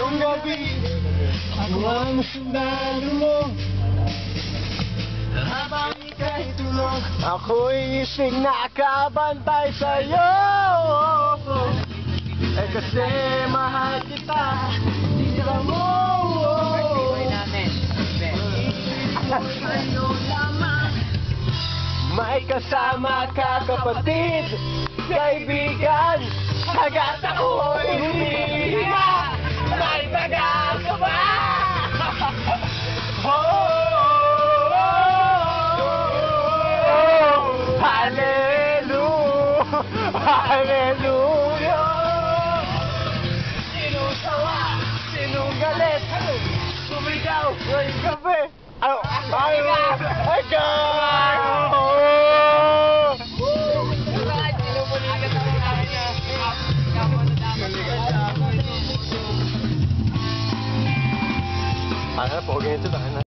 ngayong gabi, ako ang sundalo mo. Habang ika'y tulog, ako'y ising nakabantay sa'yo. Eh kasi mahal kita, tira mo. Sa'yo lamang. May kasama ka kapatid, kaibigan, hanggat ako'y humihinga. May taga ka ba? Hallelujah! Sinong sawa? Sinong galit? Sumigaw! Ay, gabi! Ay, Ano po, ganito na.